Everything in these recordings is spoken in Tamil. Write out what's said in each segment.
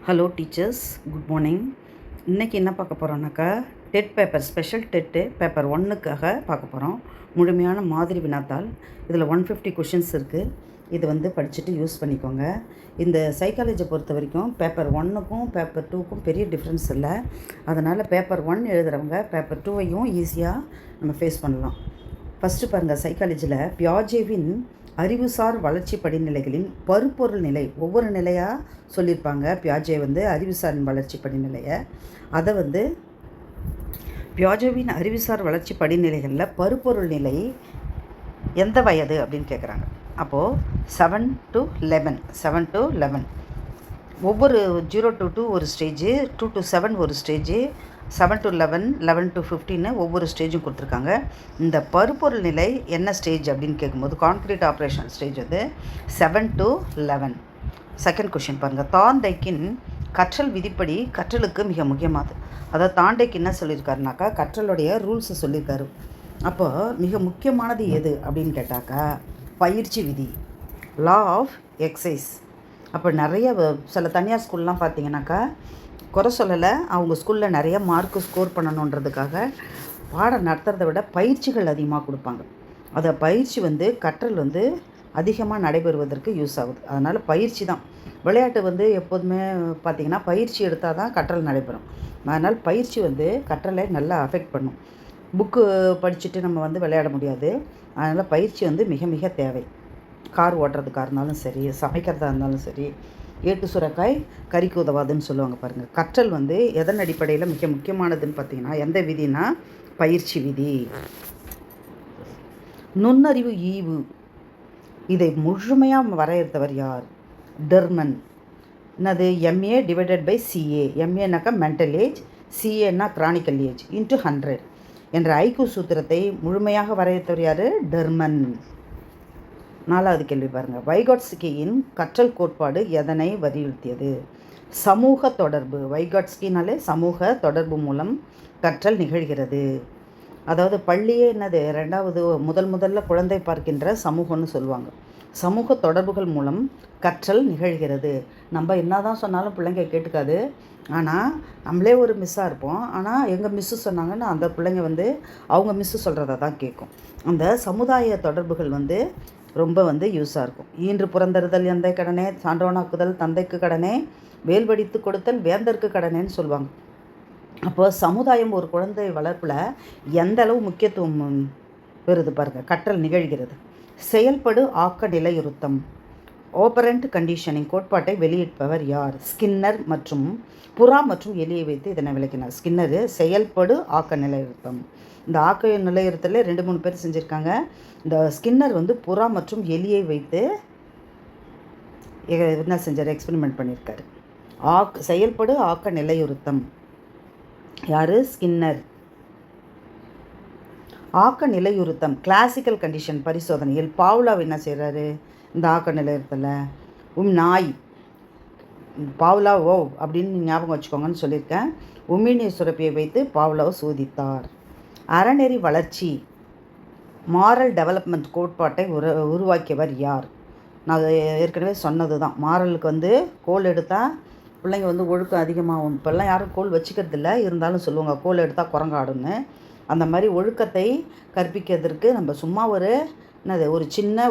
Hello teachers, good morning. இன்றைக்கி என்ன பார்க்க போகிறோன்னாக்கா, TET paper special TET paper 1க்காக பார்க்க போகிறோம். முழுமையான மாதிரி வினாத்தாள். இதில் 150 கொஷின்ஸ் இருக்குது. இது படிச்சுட்டு யூஸ் பண்ணிக்கோங்க. இந்த சைக்காலஜியை பொறுத்த வரைக்கும் பேப்பர் 1க்கும் பேப்பர் 2க்கும் பெரிய டிஃப்ரென்ஸ் இல்லை. அதனால் பேப்பர் 1 எழுதுகிறவங்க பேப்பர் 2வையும் ஈஸியாக நம்ம ஃபேஸ் பண்ணலாம். ஃபஸ்ட்டு பாருங்கள், சைக்காலஜியில் பியாஜேவின் அறிவுசார் வளர்ச்சி படிநிலைகளின் பருப்பொருள் நிலை ஒவ்வொரு நிலையாக சொல்லியிருப்பாங்க. பியாஜே அறிவுசார் வளர்ச்சி படிநிலையை அதை பியாஜேவின் அறிவுசார் வளர்ச்சி படிநிலைகளில் பருப்பொருள் நிலை எந்த வயது அப்படின்னு கேட்குறாங்க. அப்போது 7 to 11 ஒவ்வொரு 0 to 2 ஒரு ஸ்டேஜு, 2 to 7 ஒரு ஸ்டேஜு, 7 to 11, 11 to 15 ஒவ்வொரு ஸ்டேஜும் கொடுத்துருக்காங்க. இந்த பருப்பொருள் நிலை என்ன ஸ்டேஜ் அப்படின்னு கேட்கும்போது concrete operation stage 7 to 11. Second question பாருங்கள், தாண்டைக்கின் கற்றல் விதிப்படி கற்றலுக்கு மிக முக்கியமானது. அதாவது தாண்டைக்கு என்ன சொல்லியிருக்காருனாக்கா, கற்றலுடைய ரூல்ஸை சொல்லியிருக்காரு. அப்போ மிக முக்கியமானது எது அப்படின்னு கேட்டாக்கா, பயிற்சி விதி, லா ஆஃப் எக்ஸைஸ். அப்போ நிறைய சில தனியார் ஸ்கூல்லாம் பார்த்தீங்கன்னாக்கா, குறை சொல்லலை, அவங்க ஸ்கூலில் நிறைய மார்க்கு ஸ்கோர் பண்ணணுன்றதுக்காக பாடம் நடத்துகிறத விட பயிற்சிகள் அதிகமாக கொடுப்பாங்க. அதை பயிற்சி கற்றல் அதிகமாக நடைபெறுவதற்கு யூஸ் ஆகுது. அதனால் பயிற்சி தான். விளையாட்டு எப்போதுமே பார்த்திங்கன்னா பயிற்சி எடுத்தால் தான் கற்றல் நடைபெறும். அதனால் பயிற்சி கற்றலை நல்லா அஃபெக்ட் பண்ணும். புக்கு படிச்சுட்டு நம்ம விளையாட முடியாது. அதனால் பயிற்சி மிக மிக தேவை. கார் ஓட்டுறதுக்காக இருந்தாலும் சரி, சமைக்கிறதா இருந்தாலும் சரி, ஏட்டு சுரைக்காய் கறிக்கு உதவாதுன்னு சொல்லுவாங்க பாருங்கள். கற்றல் எதன் அடிப்படையில் மிக முக்கியமானதுன்னு பார்த்தீங்கன்னா, எந்த விதினா பயிற்சி விதி. நுண்ணறிவு ஈவு, இதை முழுமையாக வரையறுத்தவர் யார்? டெர்மன். என்னது? MA divided by CA. எம்ஏனாக்கா மென்டல் ஏஜ், சிஏன்னா கிரானிக்கல் ஏஜ் இன்ட்டு 100 என்ற ஐக்யூ சூத்திரத்தை முழுமையாக வரையறுத்தவர் யார்? டெர்மன். 4வது கேள்வி பாருங்கள், வைகாட்ஸ்கியின் கற்றல் கோட்பாடு எதனை வலியுறுத்தியது? சமூக தொடர்பு. வைகாட்ஸ்கினாலே சமூக தொடர்பு மூலம் கற்றல் நிகழ்கிறது. அதாவது பள்ளியே என்னது? ரெண்டாவது முதல்ல குழந்தை பார்க்கின்ற சமூகம்னு சொல்லுவாங்க. சமூக தொடர்புகள் மூலம் கற்றல் நிகழ்கிறது. நம்ம என்ன தான் சொன்னாலும் பிள்ளைங்க கேட்டுக்காது. ஆனால் நம்மளே ஒரு மிஸ்ஸாக இருப்போம். ஆனால் எங்கள் மிஸ்ஸு சொன்னாங்கன்னு அந்த பிள்ளைங்க அவங்க மிஸ்ஸு சொல்கிறத தான் கேட்கும். அந்த சமுதாய தொடர்புகள் ரொம்ப யூஸாக இருக்கும். ஈன்று புறந்தறுதல் எந்தை கடனே, சான்றோனாக்குதல் தந்தைக்கு கடனே, வேல்வடித்து கொடுத்தல் வேந்தருக்கு கடனேன்னு சொல்லுவாங்க. அப்போ சமுதாயம் ஒரு குழந்தை வளர்ப்பில் எந்த அளவு முக்கியத்துவம் பெறுது பாருங்கள். கற்றல் நிகழ்கிறது. செயல்படு ஆக்க நிலையுறுத்தம், ஓபரண்ட் கண்டிஷனிங் கோட்பாட்டை வெளியிட்டவர் யார்? ஸ்கின்னர். மற்றும் புறா மற்றும் எலியை வைத்து இதனை விளக்கினார். ஸ்கின்னரு செயல்படு ஆக்க நிலையுறுத்தம். இந்த ஆக்க நிலையுறுத்தல 2-3 பேர் செஞ்சுருக்காங்க. இந்த ஸ்கின்னர் புறா மற்றும் எலியை வைத்து என்ன செஞ்சார்? எக்ஸ்பெரிமெண்ட் பண்ணியிருக்காரு. செயல்படு ஆக்க நிலையுறுத்தம் யார்? ஸ்கின்னர். ஆக்க நிலையுறுத்தம் கிளாசிக்கல் கண்டிஷன் பரிசோதனையில் பாவ்லாவ் என்ன செய்கிறாரு? இந்த ஆக்க நிலையுறுத்தல நாய் பாவ்லாவ் அப்படின்னு ஞாபகம் வச்சுக்கோங்கன்னு சொல்லியிருக்கேன். உமிழ்நீர் சுரப்பியை வைத்து பாவ்லாவ் சோதித்தார். அறநெறி வளர்ச்சி, மாரல் டெவலப்மெண்ட் கோட்பாட்டை உருவாக்கியவர் யார்? நான் ஏற்கனவே சொன்னது தான். மாரலுக்கு கோல் எடுத்தால் பிள்ளைங்க ஒழுக்கம் அதிகமாகும். இப்போல்லாம் யாரும் கோல் வச்சுக்கிறதில்ல, இருந்தாலும் சொல்லுவாங்க கோல் எடுத்தால் குரங்காடுன்னு. அந்த மாதிரி ஒழுக்கத்தை கற்பிக்கிறதுக்கு நம்ம சும்மா ஒரு சின்ன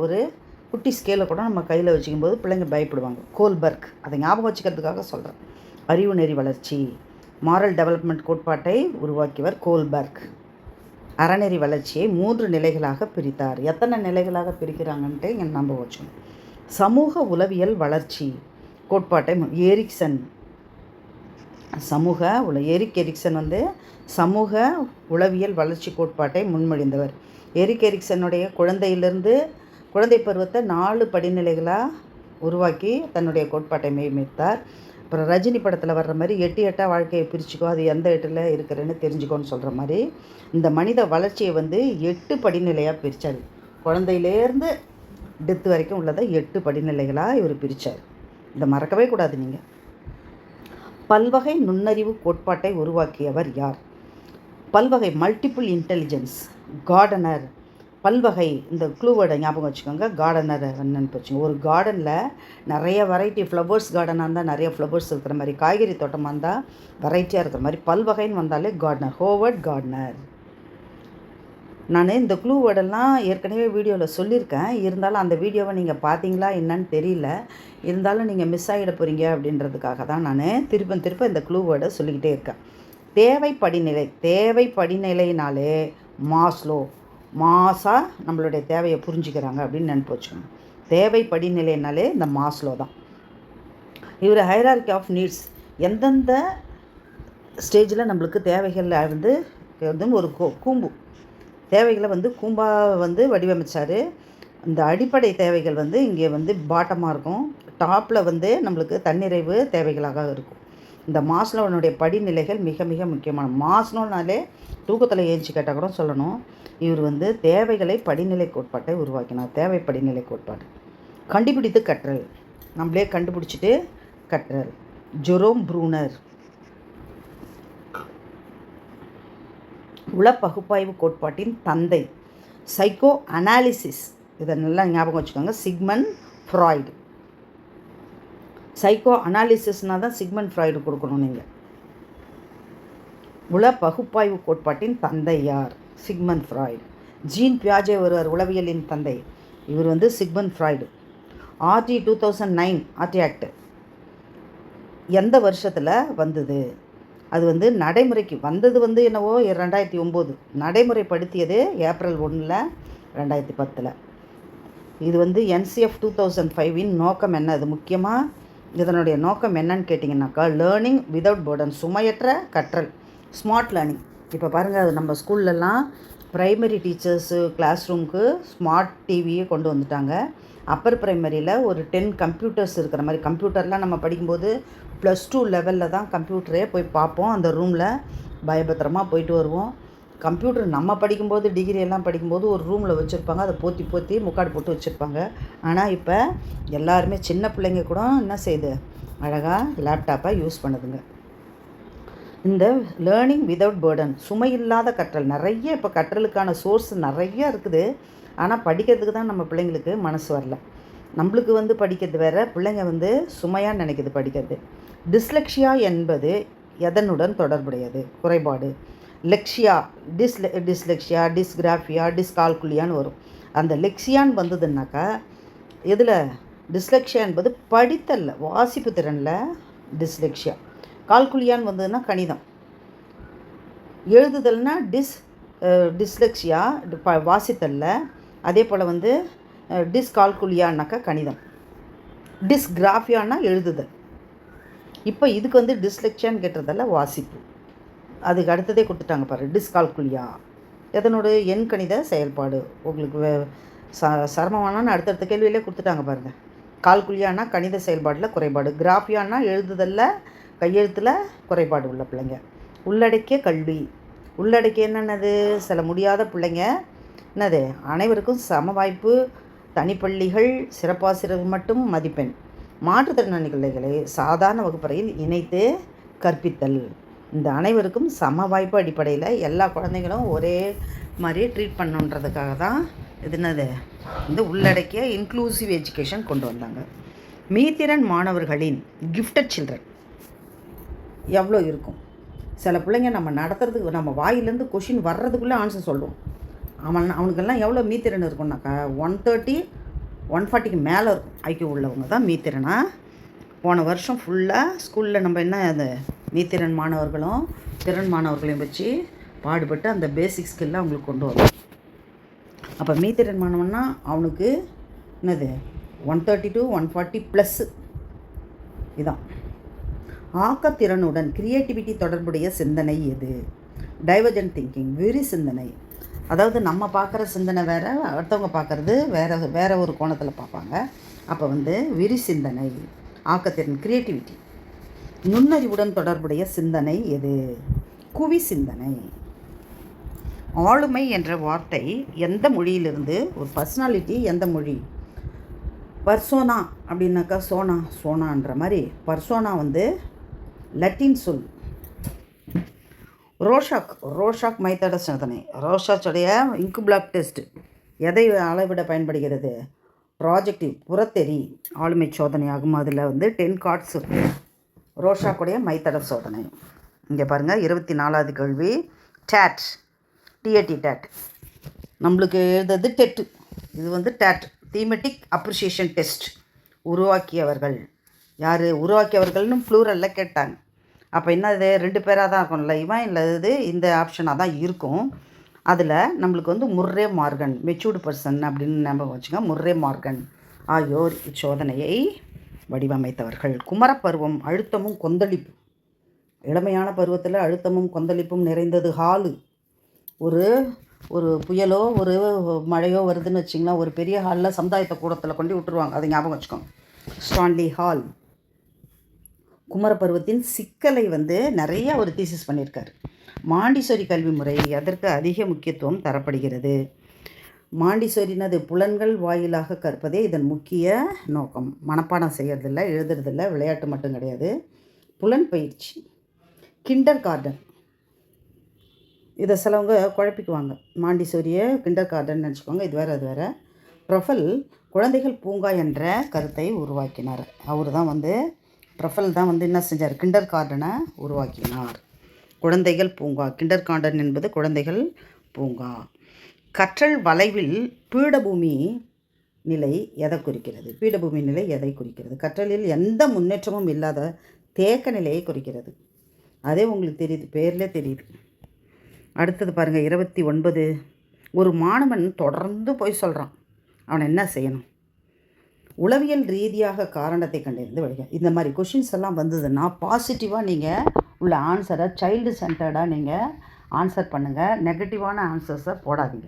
ஒரு குட்டி ஸ்கேலை கூட நம்ம கையில் வச்சுக்கும் போது பிள்ளைங்க பயப்படுவாங்க. கோல்பர்க், அதை ஞாபகம் வச்சுக்கிறதுக்காக சொல்கிறேன். அறிவு நெறி வளர்ச்சி, மாரல் டெவலப்மெண்ட் கோட்பாட்டை உருவாக்கியவர் கோல்பர்க். அறநெறி வளர்ச்சியை 3 நிலைகளாக பிரித்தார். எத்தனை நிலைகளாக பிரிக்கிறாங்கன்ட்டு இங்கே நம்ப வச்சோம். சமூக உளவியல் வளர்ச்சி கோட்பாட்டை எரிக்சன் எரிக் எரிக்சன் சமூக உளவியல் வளர்ச்சி கோட்பாட்டை முன்மொழிந்தவர். எரிக் எரிக்சனுடைய குழந்தை பருவத்தை 4 படிநிலைகளாக உருவாக்கி தன்னுடைய கோட்பாட்டை மேம்படுத்தார். அப்புறம் ரஜினி படத்தில் வர்ற மாதிரி 8 வாழ்க்கையை பிரிச்சுக்கோ, அது எந்த 8ல் இருக்கிறேன்னு தெரிஞ்சுக்கோன்னு சொல்கிற மாதிரி இந்த மனித வளர்ச்சியை 8 படிநிலையாக பிரித்தார். குழந்தையிலேருந்து டெத்து வரைக்கும் உள்ளதை 8 படிநிலைகளாக இவர் பிரித்தார். இதை மறக்கவே கூடாது நீங்கள். பல்வகை நுண்ணறிவு கோட்பாட்டை உருவாக்கியவர் யார்? பல்வகை மல்டிபிள் இன்டெலிஜென்ஸ் கார்டனர். பல்வகை இந்த க்ளூவேர்டை ஞாபகம் வச்சுக்கோங்க. கார்டனர் என்னன்னு வச்சுக்கோங்க. ஒரு கார்டனில் நிறைய வெரைட்டி ஃப்ளவர்ஸ் கார்டனாக இருந்தால் நிறைய ஃப்ளவர்ஸ் இருக்கிற மாதிரி, காய்கறி தோட்டமாக இருந்தால் வெரைட்டியாக இருக்கிற மாதிரி, பல்வகைன்னு வந்தாலே கார்டனர், ஹோவர்ட் கார்டனர். நான் இந்த க்ளூ வேர்டெல்லாம் ஏற்கனவே வீடியோவில் சொல்லியிருக்கேன். இருந்தாலும் அந்த வீடியோவை நீங்கள் பார்த்தீங்களா என்னன்னு தெரியல. இருந்தாலும் நீங்கள் மிஸ் ஆகிட போகிறீங்க அப்படின்றதுக்காக தான் நான் திருப்ப இந்த க்ளூ வேர்டை சொல்லிக்கிட்டே இருக்கேன். தேவை படிநிலை. தேவை படிநிலைனாலே மாஸ்லோ, மாஸாக நம்மளுடைய தேவையை புரிஞ்சுக்கிறாங்க அப்படின்னு நினைப்பு வச்சுக்கோங்க. தேவை படிநிலைனாலே இந்த மாஸ்லோ தான். இவர் ஹைரார்கி ஆஃப் நீட்ஸ், எந்தெந்த ஸ்டேஜில் நம்மளுக்கு தேவைகள் ஒரு கூம்பு தேவைகளை கூம்பாக வடிவமைச்சார். இந்த அடிப்படை தேவைகள் இங்கே பாட்டமாக இருக்கும். டாப்பில் நம்மளுக்கு தன்னிறைவு தேவைகளாக இருக்கும். இந்த மாஸ்லோனுடைய படிநிலைகள் மிக மிக முக்கியமான. மாஸ்லோனாலே தூக்கத்தில் ஏஞ்சி கேட்டால் கூட சொல்லணும். இவர் தேவைகளை படிநிலை கோட்பாட்டை உருவாக்கினார். தேவை படிநிலை கோட்பாடு. கண்டுபிடித்து கற்றல், நம்மளே கண்டுபிடிச்சிட்டு கற்றல். Jerome Bruner. உள பகுப்பாய்வு கோட்பாட்டின் தந்தை. சைக்கோ அனாலிசிஸ், இதை நல்லா ஞாபகம் வச்சுக்கோங்க. Sigmund Freud. சைக்கோ அனாலிசிஸ்னால் தான் சிக்மண்ட் ஃப்ராய்டு கொடுக்கணும் நீங்கள். உள பகுப்பாய்வு கோட்பாட்டின் தந்தை யார்? Sigmund Freud. ஜீன் பியாஜே ஒருவர், உளவியலின் தந்தை. இவர் Sigmund Freud. RT 2009 RT act எந்த வருஷத்தில் வந்தது? அது நடைமுறைக்கு வந்தது என்னவோ 2009. நடைமுறைப்படுத்தியது ஏப்ரல் 1 2010. இது NCF 2005 நோக்கம் என்ன? அது முக்கியமாக இதனுடைய நோக்கம் என்னன்னு கேட்டிங்கன்னாக்கா, லேர்னிங் விதவுட் பர்டன், சுமையற்ற கற்றல், ஸ்மார்ட் லேர்னிங். இப்போ பாருங்கள், அது நம்ம ஸ்கூல்லலாம் ப்ரைமரி டீச்சர்ஸு கிளாஸ் ரூமுக்கு ஸ்மார்ட் டிவியை கொண்டு வந்துட்டாங்க. அப்பர் ப்ரைமரியில் ஒரு 10 கம்ப்யூட்டர்ஸ் இருக்கிற மாதிரி. கம்ப்யூட்டர்லாம் நம்ம படிக்கும்போது +2 லெவலில் தான் கம்ப்யூட்டரே போய் பார்ப்போம். அந்த ரூமில் பயபத்திரமாக போயிட்டு வருவோம். கம்ப்யூட்டர் நம்ம படிக்கும்போது, டிகிரி எல்லாம் படிக்கும்போது ஒரு ரூமில் வச்சுருப்பாங்க. அதை போற்றி முக்காடு போட்டு வச்சுருப்பாங்க. ஆனால் இப்போ எல்லாருமே சின்ன பிள்ளைங்க கூட என்ன செய்யுது, அழகாக லேப்டாப்பை யூஸ் பண்ணுதுங்க. இந்த லேர்னிங் விதவுட் பர்டன், சுமையில்லாத கற்றல். நிறைய இப்போ கற்றலுக்கான சோர்ஸ் நிறைய இருக்குது. ஆனால் படிக்கிறதுக்கு தான் நம்ம பிள்ளைங்களுக்கு மனசு வரல. நம்மளுக்கு படிக்கிறது வேறு, பிள்ளைங்க சுமையாக நினைக்கிது படிக்கிறது. டிஸ்லெக்ஷியா என்பது எதனுடன் தொடர்புடையது? குறைபாடு. லெக்ஷியா, டிஸ்லெக்ஷியா, டிஸ்கிராஃபியா, டிஸ்கால்குலியான்னு வரும். அந்த லெக்ஷியான்னு வந்ததுன்னாக்கா இதில் டிஸ்லெக்ஷியா என்பது படித்தல்ல, வாசிப்பு திறனில் டிஸ்லெக்ஷியா. கால்குலியான்னு வந்ததுன்னா கணிதம். எழுதுதல்னா டிஸ்லெக்ஷியா வாசித்தல்ல. அதே போல் டிஸ்கால்குலியான்னாக்கா கணிதம். டிஸ்கிராஃபியான்னா எழுதுதல். இப்போ இதுக்கு டிஸ்லெக்ஷியான்னு கேட்டதில்ல, வாசிப்பு. அதுக்கு அடுத்ததே கொடுத்துட்டாங்க பாரு, டிஸ்கால்குலியா. எதனோட எண் கணித செயல்பாடு. உங்களுக்கு சிரமமானான்னு அடுத்தடுத்த கேள்வியிலே கொடுத்துட்டாங்க பாருங்கள். கால்குலியானா கணித செயல்பாட்டில் குறைபாடு. கிராஃபியானா எழுதுதலில் கையெழுத்தில் குறைபாடு உள்ள பிள்ளைங்க. உள்ளடக்கிய கல்வி. உள்ளடக்கிய என்னென்னது? சில முடியாத பிள்ளைங்க என்னது, அனைவருக்கும் சம வாய்ப்பு, தனிப்பள்ளிகள், சிறப்பாசிரியர்கள் மட்டும் மதிப்பெண், மாற்றுத்திறனாளிகளை சாதாரண வகுப்பறையில் இணைத்து கற்பித்தல். இந்த அனைவருக்கும் சம வாய்ப்பு அடிப்படையில் எல்லா குழந்தைங்களும் ஒரே மாதிரி ட்ரீட் பண்ணுன்றதுக்காக தான் இது என்னது, இந்த உள்ளடக்கிய இன்க்ளூசிவ் எஜுகேஷன் கொண்டு வந்தாங்க. மீத்திறன் மாணவர்களின் கிஃப்டட் சில்ட்ரன் எவ்வளோ இருக்கும்? சில பிள்ளைங்க நம்ம நடத்துறதுக்கு, நம்ம வாயிலேருந்து கொஷின் வர்றதுக்குள்ளே ஆன்சர் சொல்லுவோம். அவனுக்கெல்லாம் எவ்வளோ மீத்திறன் இருக்கும்னாக்கா 130 140க்கு மேலே இருக்கும். ஐக்கியம் உள்ளவங்க தான் மீத்திறனா. போன வருஷம் ஃபுல்லாக ஸ்கூலில் நம்ம என்ன அந்த மீத்திறன் மாணவர்களும் திறன் மாணவர்களையும் வச்சு பாடுபட்டு அந்த பேசிக் ஸ்கில்லாம் அவங்களுக்கு கொண்டு வரும். அப்போ மீத்திறன் மாணவன்னா அவனுக்கு என்னது 130 to 140 +. இதான் ஆக்கத்திறனுடன் கிரியேட்டிவிட்டி தொடர்புடைய சிந்தனை எது? டைவர்ஜென்ட் திங்கிங், விரி சிந்தனை. அதாவது நம்ம பார்க்குற சிந்தனை வேறு, அடுத்தவங்க பார்க்குறது வேறு ஒரு கோணத்தில் பார்ப்பாங்க. அப்போ விரி சிந்தனை, ஆக்கத்திறன், கிரியேட்டிவிட்டி. நுண்ணறிவுடன் தொடர்புடைய சிந்தனை எது? குவி சிந்தனை. ஆளுமை என்ற வார்த்தை எந்த மொழியிலிருந்து? ஒரு பர்சனாலிட்டி எந்த மொழி? பர்சோனா அப்படின்னாக்கா சோனான்ற மாதிரி. பர்சோனா லத்தீன் சொல். ரோஷாக் மைத்தட சாதனை. ரோஷாக்குடைய இங்கு பிளாக் டெஸ்ட் எதை அளவிட பயன்படுகிறது? ப்ராஜெக்டிவ் புறத்தெறி ஆளுமை சோதனையாகும். அதில் வந்து 10 கார்ட்ஸ் இருக்கும். ரோஷாக்குடைய மைத்தடர் சோதனை. இங்கே பாருங்கள் 24வது கேள்வி. டேட் டேட் நம்மளுக்கு எழுதுறது டெட்டு. இது வந்து டேட் தீமெட்டிக் அப்ரிஷியேஷன் டெஸ்ட். உருவாக்கியவர்கள் யார்? உருவாக்கியவர்கள்னு ப்ளூரலில் கேட்டாங்க. அப்போ என்ன இது 2 பேராக தான் இருக்கும்ல, இவன் இல்லை இது இந்த ஆப்ஷனாக தான் இருக்கும். அதில் நம்மளுக்கு வந்து முர்ரே மார்கன் மெச்சூர்டு பர்சன் அப்படின்னு ஞாபகம் வச்சுங்க. முர்ரே மார்கன் ஆகியோர் இச்சோதனையை வடிவமைத்தவர்கள். குமரப்பருவம் அழுத்தமும் கொந்தளிப்பு. இளமையான பருவத்தில் அழுத்தமும் கொந்தளிப்பும் நிறைந்தது. ஹாலு ஒரு புயலோ ஒரு மழையோ வருதுன்னு வச்சிங்கன்னா ஒரு பெரிய ஹாலில் சமுதாயத்தை கூடத்தில் கொண்டு விட்டுருவாங்க. அதை ஞாபகம் வச்சுக்கோங்க. Stanley hall. குமரப்பருவத்தின் சிக்கலை வந்து நிறைய ஒரு தீசிஸ் பண்ணியிருக்காரு. மாண்டிசோரி கல்வி முறை அதற்கு அதிக முக்கியத்துவம் தரப்படுகிறது. மாண்டிசோரினது புலன்கள் வாயிலாக கற்பதே இதன் முக்கிய நோக்கம். மனப்பாடம் செய்கிறதில்ல, எழுதுறதில்ல, விளையாட்டு மட்டும் கிடையாது, புலன் பயிற்சி. கிண்டர் கார்டன் இதை சிலவங்க குழப்பிக்குவாங்க. மாண்டிசோரியை கிண்டர் கார்டன் நினச்சிக்குவாங்க. இது வேறு அது வேறு. ப்ரொஃபல் குழந்தைகள் பூங்கா என்ற கருத்தை உருவாக்கினார். அவர் தான் வந்து ப்ரொஃபல் தான் வந்து என்ன செஞ்சார்? கிண்டர் கார்டனை உருவாக்கினார். குழந்தைகள் பூங்கா. கிண்டர் கார்டன் என்பது குழந்தைகள் பூங்கா. கற்றல் வளைவில் பீடபூமி நிலை எதை குறிக்கிறது? பீடபூமி நிலை எதை குறிக்கிறது? கற்றலில் எந்த முன்னேற்றமும் இல்லாத தேக்க நிலையை குறிக்கிறது. அதே உங்களுக்கு தெரியுது, பேர்லே தெரியுது. அடுத்தது பாருங்கள் 29. ஒரு மாணவன் தொடர்ந்து போய் சொல்கிறான். அவனை என்ன செய்யணும்? உளவியல் ரீதியாக காரணத்தை கண்டறிந்து வழிக. இந்த மாதிரி கொஷின்ஸ் எல்லாம் வந்ததுன்னா பாசிட்டிவாக நீங்கள் உள்ள ஆன்சரை சைல்டு சென்டர்டாக நீங்கள் ஆன்சர் பண்ணுங்கள். நெகட்டிவான ஆன்சர்ஸை போடாதீங்க.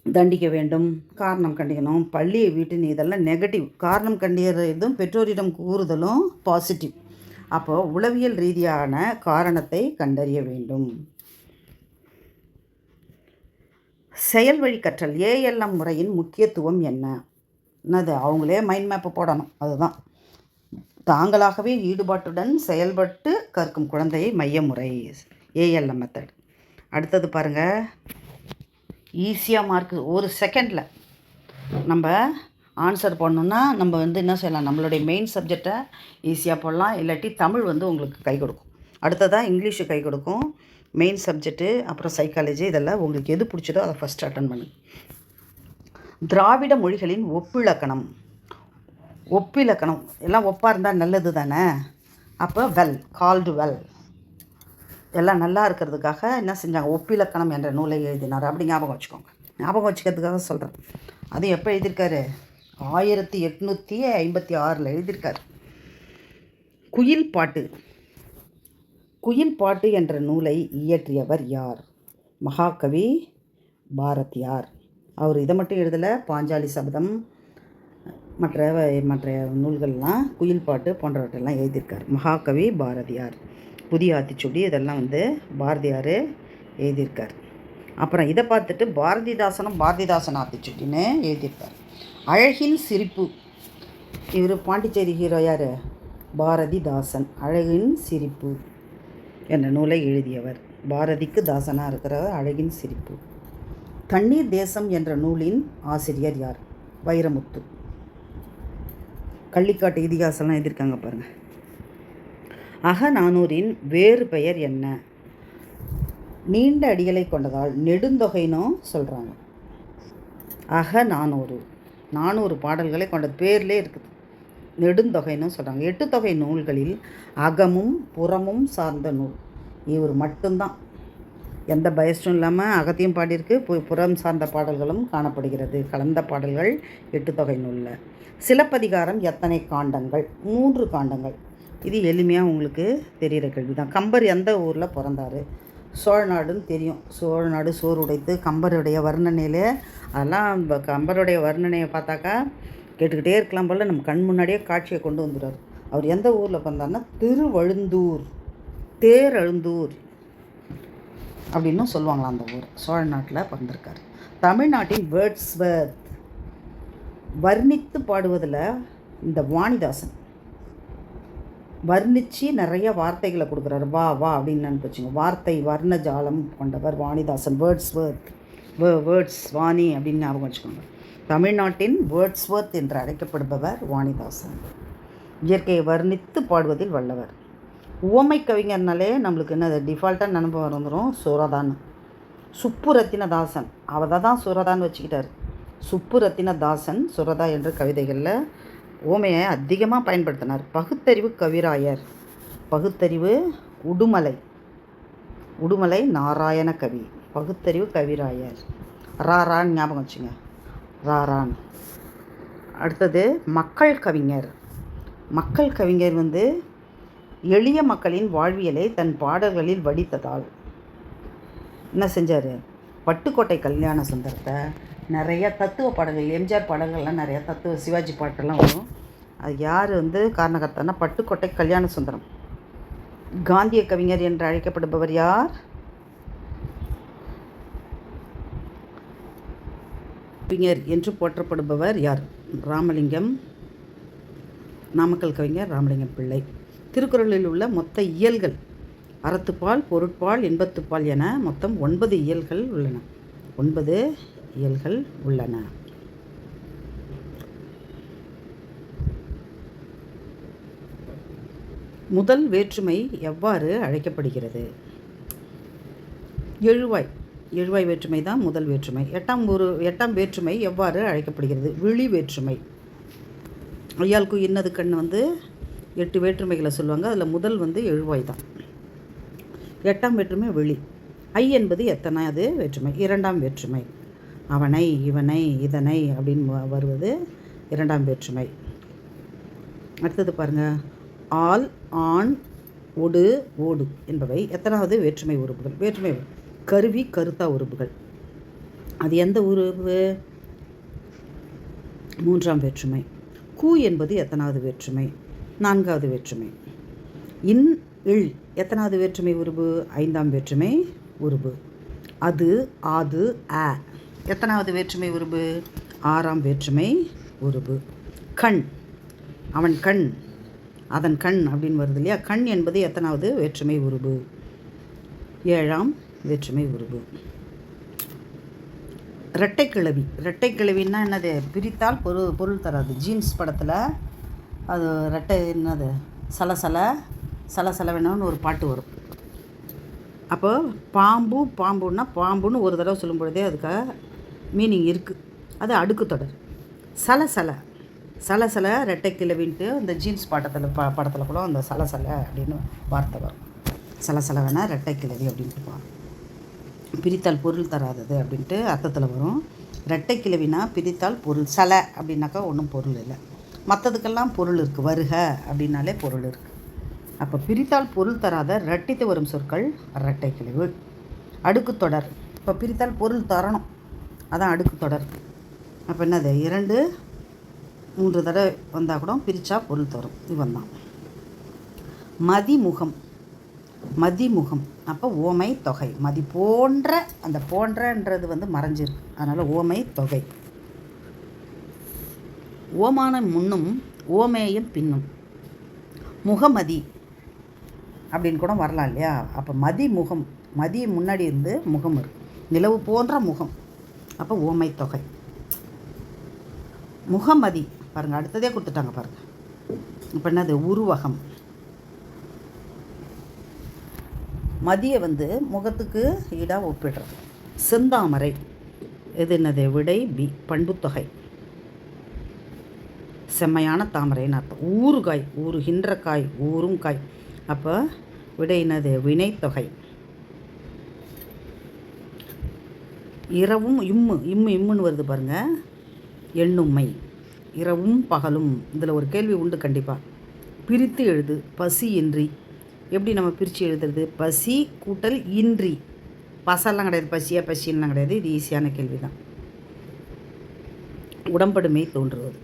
தண்டிக்க வேண்டும், காரணம் கண்டிக்கணும், பள்ளியை வீட்டுன்னு இதெல்லாம் நெகட்டிவ். காரணம் கண்டிக்கிறதும் பெற்றோரிடம் கூறுதலும் பாசிட்டிவ். அப்போது உளவியல் ரீதியான காரணத்தை கண்டறிய வேண்டும். செயல் வழி கற்றல் ஏஎல்எம் முறையின் முக்கியத்துவம் என்ன? என்னது? அவங்களே மைண்ட் மேப்பு போடணும். அதுதான் தாங்களாகவே ஈடுபாட்டுடன் செயல்பட்டு கற்கும் குழந்தையை மைய முறை ஏஎல்எம் மெத்தட். அடுத்தது பாருங்கள், ஈஸியாக மார்க்கு ஒரு செகண்டில் நம்ம ஆன்சர் பண்ணணுன்னா நம்ம வந்து என்ன செய்யலாம்? நம்மளுடைய மெயின் சப்ஜெக்டை ஈஸியாக போடலாம். இல்லாட்டி தமிழ் வந்து உங்களுக்கு கை கொடுக்கும். அடுத்ததாக இங்கிலீஷு கை கொடுக்கும். மெயின் சப்ஜெக்ட்டு, அப்புறம் சைக்காலஜி, இதெல்லாம் உங்களுக்கு எது பிடிச்சதோ அதை ஃபஸ்ட் அட்டன் பண்ணு. திராவிட மொழிகளின் ஒப்பிலக்கணம். எல்லாம் ஒப்பாக இருந்தால் நல்லது தானே. அப்போ கால்டு எல்லாம் நல்லா இருக்கிறதுக்காக என்ன செஞ்சாங்க? ஒப்பிலக்கணம் என்ற நூலை எழுதினார். அப்படி ஞாபகம் வச்சுக்கோங்க. ஞாபகம் வச்சுக்கிறதுக்காக சொல்கிறேன். அது எப்போ எழுதியிருக்காரு? 1856 எழுதியிருக்காரு. குயில் பாட்டு என்ற நூலை இயற்றியவர் யார்? மகாகவி பாரதியார். அவர் இதை மட்டும் எழுதலை, பாஞ்சாலி சபதம் மற்ற நூல்கள்லாம் குயில் பாட்டு போன்றவற்றெல்லாம் எழுதியிருக்கார் மகாகவி பாரதியார். புதிய ஆத்திச்சூடி இதெல்லாம் வந்து பாரதியார் எழுதியிருக்கார். அப்புறம் இதை பார்த்துட்டு பாரதிதாசன் ஆத்திச்சூடின்னு எழுதியிருக்கார். அழகின் சிரிப்பு. இவர் பாண்டிச்சேரி ஹீரோ யார்? பாரதிதாசன். அழகின் சிரிப்பு என்ற நூலை எழுதியவர். பாரதிக்கு தாசனாக இருக்கிற அழகின் சிரிப்பு. தண்ணீர் தேசம் என்ற நூலின் ஆசிரியர் யார்? வைரமுத்து. கள்ளிக்காட்டு இதிகாசம்லாம் எழுதியிருக்காங்க பாருங்கள். அகநானூரின் வேறு பெயர் என்ன? நீண்ட அடிகளை கொண்டதால் நெடுந்தொகைனும் சொல்கிறாங்க. அகநானூறு 400 பாடல்களை கொண்ட பேர்லே இருக்குது. நெடுந்தொகைன்னு சொல்கிறாங்க. 8 தொகை நூல்களில் அகமும் புறமும் சார்ந்த நூல். இவர் மட்டும்தான் எந்த பயஸ்டும் இல்லாமல் அகத்தையும் பாடியிருக்கு, புறம் சார்ந்த பாடல்களும் காணப்படுகிறது. கலந்த பாடல்கள் 8 தொகை நூலில். சிலப்பதிகாரம் எத்தனை காண்டங்கள்? 3 காண்டங்கள். இது எளிமையாக உங்களுக்கு தெரிகிற கேள்வி தான். கம்பர் எந்த ஊரில் பிறந்தார்? சோழநாடுன்னு தெரியும். சோழநாடு சோறு உடைத்து கம்பருடைய வர்ணனையிலே அதெல்லாம் கம்பருடைய வர்ணனையை பார்த்தாக்கா கேட்டுக்கிட்டே இருக்கலாம் போல். நம்ம கண் முன்னாடியே காட்சியை கொண்டு வந்துடுறார். அவர் எந்த ஊரில் பிறந்தார்னா திருவழுந்தூர், தேரழுந்தூர் அப்படின்னு சொல்லுவாங்களாம். அந்த ஊர் சோழ நாட்டில் பிறந்திருக்கார். தமிழ்நாட்டின் வேர்ட்ஸ்வர்த் வர்ணித்து பாடுவதில் இந்த வாணிதாசன் வர்ணித்து நிறைய வார்த்தைகளை கொடுக்குறாரு. வா அப்படின்னு நினைப்பச்சுங்க. வார்த்தை வர்ணஜாலம் கொண்டவர் வாணிதாசன். வேர்ட்ஸ்வர்த் வேர்ட்ஸ் வாணி அப்படின்னு ஞாபகம் வச்சுக்கோங்க. தமிழ்நாட்டின் வேர்ட்ஸ்வொர்த் என்று அழைக்கப்படுபவர் வாணிதாசன். இயற்கையை வர்ணித்து பாடுவதில் வல்லவர். உவமை கவிஞர்னாலே நம்மளுக்கு என்னது டிஃபால்ட்டாக நினப்பு வந்துடும், சுரதான். சுப்புரத்தினதாசன் அவரை தான் சுரதான்னு வச்சுக்கிட்டார். சுப்புரத்தினதாசன் சுரதா என்ற கவிதைகளில் ஓமையை அதிகமாக பயன்படுத்தினார். பகுத்தறிவு கவிராயர். பகுத்தறிவு உடுமலை நாராயண கவி. பகுத்தறிவு கவிராயர். ராரான் ஞாபகம் வச்சுங்க, ராரான். அடுத்தது மக்கள் கவிஞர். மக்கள் கவிஞர் எளிய மக்களின் வாழ்வியலை தன் பாடல்களில் வடித்ததால் என்ன செஞ்சார்? பட்டுக்கோட்டை கல்யாண சுந்தரத்தை நிறைய தத்துவ பாடல்கள், எம்ஜிஆர் பாடல்கள்லாம் நிறையா தத்துவ, சிவாஜி பாட்டெல்லாம் வரும். அது யார் காரணகர்த்தானா பட்டுக்கோட்டை கல்யாண சுந்தரம். காந்திய கவிஞர் என்று அழைக்கப்படுபவர் யார்? கவிஞர் என்று போற்றப்படுபவர் யார்? ராமலிங்கம். நாமக்கல் கவிஞர் ராமலிங்கம் பிள்ளை. திருக்குறளில் உள்ள மொத்த இயல்கள் அறத்துப்பால், பொருட்பால், இன்பத்துப்பால் என மொத்தம் 9 இயல்கள் உள்ளன. 9 இயல்கள் உள்ளன. முதல் வேற்றுமை எவ்வாறு அழைக்கப்படுகிறது? எழுவாய் வேற்றுமை தான் முதல் வேற்றுமை. எட்டாம் வேற்றுமை எவ்வாறு அழைக்கப்படுகிறது? விழி வேற்றுமை. ஐயாளுக்கு இன்னது கண் 8 வேற்றுமைகளை சொல்லுவாங்க. அதில் முதல் எழுவாய் தான். 8ஆம் வேற்றுமை விழி. ஐ என்பது எத்தனாவது வேற்றுமை? 2ஆம் வேற்றுமை. அவனை, இவனை, இதனை அப்படின்னு வருவது 2ஆம் வேற்றுமை. அடுத்தது பாருங்கள், ஆல், ஆண், ஒடு, ஓடு என்பவை எத்தனாவது வேற்றுமை உறுப்புகள்? வேற்றுமை கருவி, கருத்தா உறுப்புகள். அது எந்த உறுப்பு? 3ஆம் வேற்றுமை. கூ என்பது எத்தனாவது வேற்றுமை? 4ஆவது வேற்றுமை. இன், இல் எத்தனாவது வேற்றுமை உருபு? 5ஆம் வேற்றுமை உருபு. அது, ஆது, ஆ எத்தனாவது வேற்றுமை உருபு? 6ஆம் வேற்றுமை உருபு. கண், அவன் கண், அதன் கண் அப்படின்னு வருது இல்லையா? கண் என்பது எத்தனாவது வேற்றுமை உருபு? 7ஆம் வேற்றுமை உருபு. இரட்டைக்கிழவின்னா என்னது? பிரித்தால் பொருள் தராது. ஜீன்ஸ் படத்தில் அது ரெட்டை என்னது சலசலவெனன்னு ஒரு பாட்டு வரும். அப்போ பாம்புன்னா பாம்புன்னு ஒரு தடவை சொல்லும் பொழுதே அதுக்கு மீனிங் இருக்குது. அது அடுக்கு தொடர். சலசல ரெட்டைக்கிழவின்ட்டு அந்த ஜீன்ஸ் படத்தில் கூட அந்த சலசல அப்படின்னு வார்த்தை வரும். சலசலவென ரெட்டைக்கிழவி அப்படின்ட்டு பிரித்தால் பொருள் தராதது அப்படின்ட்டு அர்த்தத்தில் வரும். ரெட்டைக்கிழவினா பிரித்தால் பொருள். அப்படின்னாக்கா ஒன்றும் பொருள் இல்லை. மற்றதுக்கெல்லாம் பொருள் இருக்குது. வருக அப்படின்னாலே பொருள் இருக்குது. அப்போ பிரித்தால் பொருள் தராத இரட்டித்து வரும் சொற்கள் இரட்டைக்கிழவு. அடுக்கு தொடர். இப்போ பிரித்தால் பொருள் தரணும், அதான் அடுக்கு தொடர். அப்போ என்னது? 2, 3 தடவை வந்தால் கூட பிரித்தா பொருள் தரும். இவன் தான். மதிமுகம். அப்போ ஓமை தொகை. மதி போன்ற, அந்த போன்றன்றது மறைஞ்சிருக்கு, அதனால் ஓமை தொகை. ஓமானம் முன்னும் ஓமேயம் பின்னும். முகமதி அப்படின்னு கூட வரலாம் இல்லையா? அப்போ முகம், மதி முன்னாடி இருந்து முகம் இருக்கு. நிலவு போன்ற முகம். அப்போ ஓமை தொகை. முகமதி பாருங்கள், அடுத்ததே கொடுத்துட்டாங்க பாருங்கள். இப்போ என்னது? உருவகம். மதியை முகத்துக்கு ஈடாக ஒப்பிடுறது. செந்தாமரை இது என்னது? விடை பி, பண்புத்தொகை. செம்மையான தாமரைன்னு அர்த்தம். ஊறுகாய், ஊறுகின்ற காய், ஊறும் காய். அப்போ விடை என்னது? வினைத்தொகை. இரவும் இம்முன்னு வருது பாருங்கள், எண்ணும்மை. இரவும் பகலும். இதில் ஒரு கேள்வி உண்டு கண்டிப்பாக. பிரித்து எழுது. பசி இன்றி. எப்படி நம்ம பிரித்து எழுதுறது? பசி கூட்டல் இன்றி. பசெல்லாம் கிடையாது, பசியெல்லாம் கிடையாது. இது ஈஸியான கேள்வி தான். உடம்படுமை தோன்றுவது.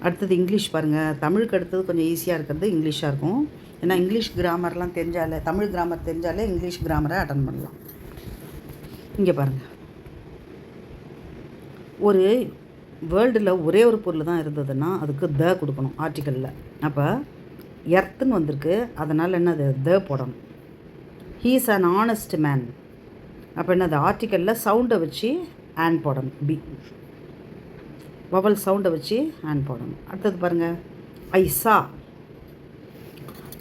அடுத்தது இங்கிலீஷ் பாருங்கள். தமிழுக்கு அடுத்தது கொஞ்சம் ஈஸியாக இருக்கிறது இங்கிலீஷாக இருக்கும். ஏன்னா இங்கிலீஷ் கிராமர்லாம் தெரிஞ்சாலே, தமிழ் கிராமர் தெரிஞ்சாலே இங்கிலீஷ் கிராமரை அட்டன் பண்ணலாம். இங்கே பாருங்கள், ஒரு வேர்ல்டில் ஒரே ஒரு பொருள் தான் இருந்ததுன்னா அதுக்கு த கொடுக்கணும் ஆர்டிக்கலில். அப்போ எர்த்துன்னு வந்திருக்கு, அதனால் என்னது? த போடணும். He is an honest man. அப்போ என்ன, அந்த ஆர்டிக்கலில் சவுண்டை வச்சு ஆன் போடணும். பி வவல் சவுண்டை வச்சு ஆன் போடணும். அடுத்தது பாருங்கள், ஐ சா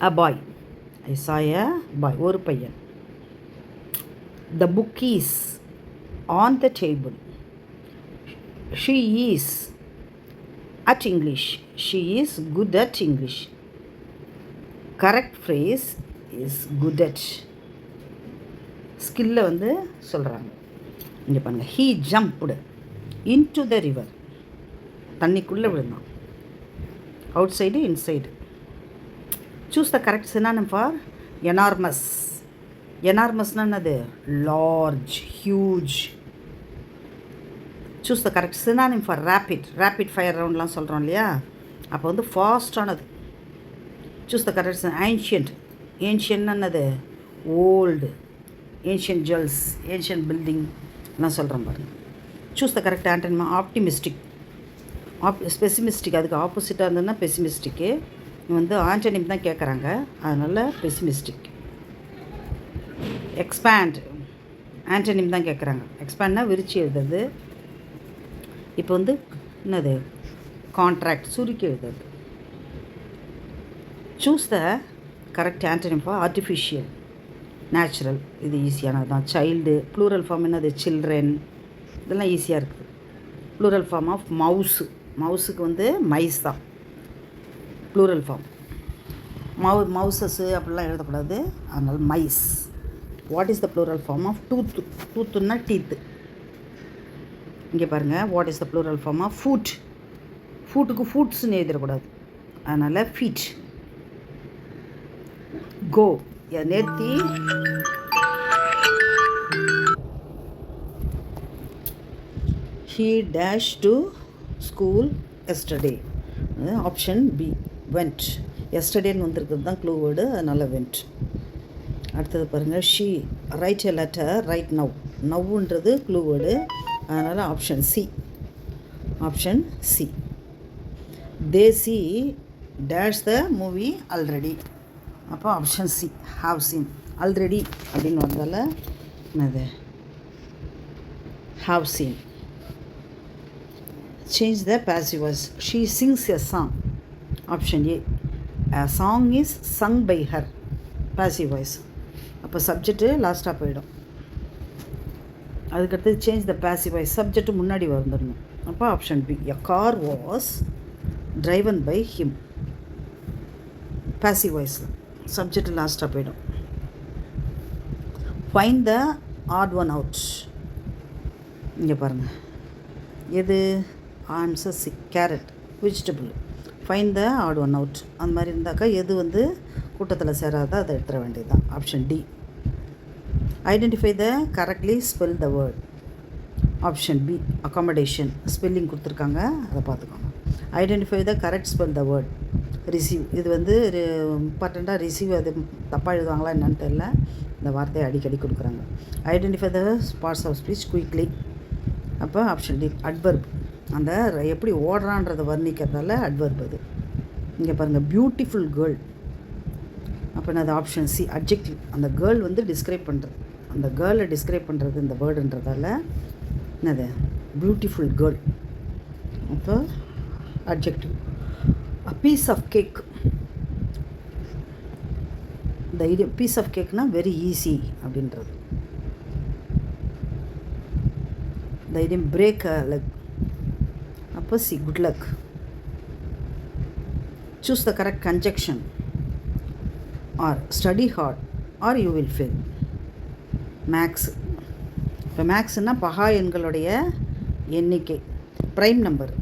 அ பாய். ஐ சா எ பாய், ஒரு பையன். The book is on the table. She is at English. She is good at English. Correct phrase is good at. ஸ்கில்லை வந்து சொல்கிறாங்க. இங்கே பாருங்கள், he jumped into the river. தண்ணிக்குள்ளே விழுந்தான். Outside, inside. Choose the correct synonym for enormous. எனார்மஸ்னா என்னது, large, huge. Choose the correct synonym for rapid. Rapid fire ரவுண்ட்லாம் சொல்கிறோம் இல்லையா, அப்போ வந்து ஃபாஸ்டானது. Choose the correct. ஏன்ஷியன்ட். ஏன்ஷியன்ட்னா என்னது, old. Ancient jewels, ancient building எல்லாம் சொல்கிறோம் பாருங்கள். சூஸ் த கரெக்ட் ஆண்டனிமா. ஆப்டிமிஸ்டிக். பெசிமிஸ்டிக் அதுக்கு ஆப்போசிட்டாக இருந்ததுன்னா பெசிமிஸ்டிக்கு. வந்து ஆண்டனிம் தான் கேட்குறாங்க, அதனால் பெசிமிஸ்டிக். எக்ஸ்பேண்ட் ஆண்டனிம் தான் கேட்குறாங்க. எக்ஸ்பேண்ட்னா விரிச்சி எழுதுறது. இப்போ வந்து என்னது, கான்ட்ராக்ட், சுருக்கி எழுதுறது. Choose the correct antonym for artificial. Natural, இது ஈஸியானது தான். சைல்டு, ப்ளூரல் ஃபார்ம் என்னது, சில்ட்ரன். இதெல்லாம் ஈஸியாக இருக்குது. Plural form of mouse. மவுஸுக்கு வந்து மைஸ் தான் ப்ளூரல் ஃபார்ம். மவுசஸ்ஸு அப்படிலாம் எழுதக்கூடாது, அதனால் mice. What is the plural form of tooth. டூத்துன்னா டீத்து. இங்கே பாருங்கள், what is the plural form of foot. ஃபூட்டுக்கு ஃபூட்ஸ்ன்னு எழுதிடக்கூடாது, அதனால் ஃபீட். கோ, நேர்த்தி. He dashed to school yesterday. Option B, went. எஸ்டர்டேன்னு வந்திருக்கிறது தான் க்ளூ வேர்டு, அதனால் வெண்ட். அடுத்தது பாருங்கள், she write a letter right now. நவ்வுன்றது க்ளூ வேர்டு, அதனால் option C. Option C. They see dash the movie already. அப்போ option C, have seen. Already அப்படின்னு வந்தால என்னது, have seen. Change the passive voice. She sings a song. Option A. A song is sung by her. Passive voice. அப்போ சப்ஜெக்ட்டு லாஸ்ட்டாக போயிடும். அதுக்கடுத்து change the passive voice. Subject முன்னாடி வந்துடணும். அப்போ option B. A car was driven by him. Passive voice. Subject லாஸ்ட்டாக போயிடும். Find the odd one out. இங்கே பாருங்கள், எது answer C, carrot, vegetable. Find the odd one out. அந்த மாதிரி இருந்தாக்கா எது வந்து கூட்டத்தில் சேராதோ அதை எடுத்துட வேண்டியது தான். Option D. Identify the correctly spell the word. Option B, accommodation. Spelling கொடுத்துருக்காங்க, அதை பார்த்துக்கோங்க. Identify the correct spell the word. Receive, இது வந்து இம்பார்ட்டண்ட்டாக ரிசீவ், அது தப்பாக எழுதுவாங்களா என்னன்னு தெரியல, இந்த வார்த்தையை அடிக்கடி கொடுக்குறாங்க. Identify the parts of speech quickly. அப்போ ஆப்ஷன் டி, அட்வர்ப். அந்த எப்படி ஓடுறான்றதை வர்ணிக்கிறதால அட்வர்ப் அது. இங்கே பாருங்கள், பியூட்டிஃபுல் கேர்ள். அப்போ என்னது, ஆப்ஷன் சி, அட்ஜெக்டிவ். அந்த கேர்ள் வந்து டிஸ்கிரைப் பண்ணுறது, அந்த கேர்ளை டிஸ்கிரைப் பண்ணுறது இந்த வேர்டுன்றதால என்னது, பியூட்டிஃபுல் கேர்ள். அப்போ adjective. A piece of cake. இந்த ஐடியா பீஸ் ஆஃப் கேக்னால் வெரி ஈஸி அப்படின்றது. இந்த ஐடியா பிரேக் அ லெக். அப்போ C, good luck. Choose the correct conjunction. Or study hard or you will fail. மேக்ஸ். இப்போ மேக்ஸ்னால் பகா எண்களுடைய எண்ணிக்கை, ப்ரைம் நம்பர்.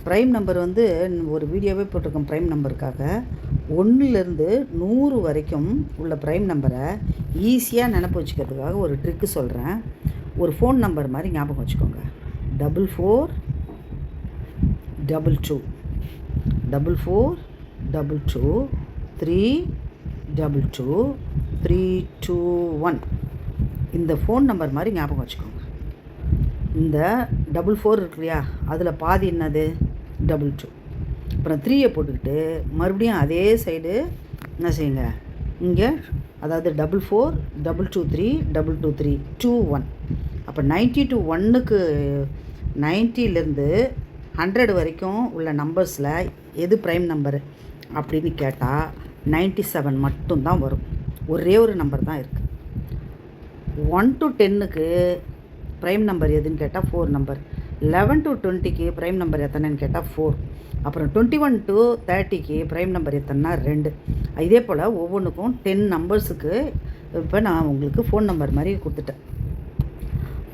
ப்ரைம் நம்பர் வந்து ஒரு வீடியோவே போட்டிருக்கோம். ப்ரைம் நம்பருக்காக 1லேருந்து 100 வரைக்கும் உள்ள ப்ரைம் நம்பரை ஈஸியாக நினப்பு வச்சுக்கிறதுக்காக ஒரு ட்ரிக்கு சொல்கிறேன். ஒரு ஃபோன் நம்பர் மாதிரி ஞாபகம் வச்சுக்கோங்க. 4422 4422 322 321. இந்த ஃபோன் நம்பர் மாதிரி ஞாபகம் வச்சுக்கோங்க. இந்த 44 இருக்கு இல்லையா, அதில் பாதி என்னது 22. அப்புறம் 3யை போட்டுக்கிட்டு மறுபடியும் அதே சைடு என்ன செய்யுங்க, இங்கே அதாவது 44 223 223 21. அப்போ 90 to 1க்கு 90லேருந்து 100 வரைக்கும் உள்ள நம்பர்ஸில் எது ப்ரைம் நம்பரு அப்படின்னு கேட்டால் 97 மட்டும்தான் வரும். ஒரே ஒரு நம்பர் தான் இருக்குது. 1 to 10க்கு ப்ரைம் நம்பர் எதுன்னு கேட்டால் 4 நம்பர். 11 to 20க்கு ப்ரைம் நம்பர் எத்தனைன்னு கேட்டால் 4. அப்புறம் 21 to 30க்கு ப்ரைம் நம்பர் எத்தனைனா 2. இதே போல் ஒவ்வொன்றுக்கும் 10 நம்பர்ஸுக்கு இப்போ நான் உங்களுக்கு ஃபோன் நம்பர் மாதிரி கொடுத்துட்டேன்.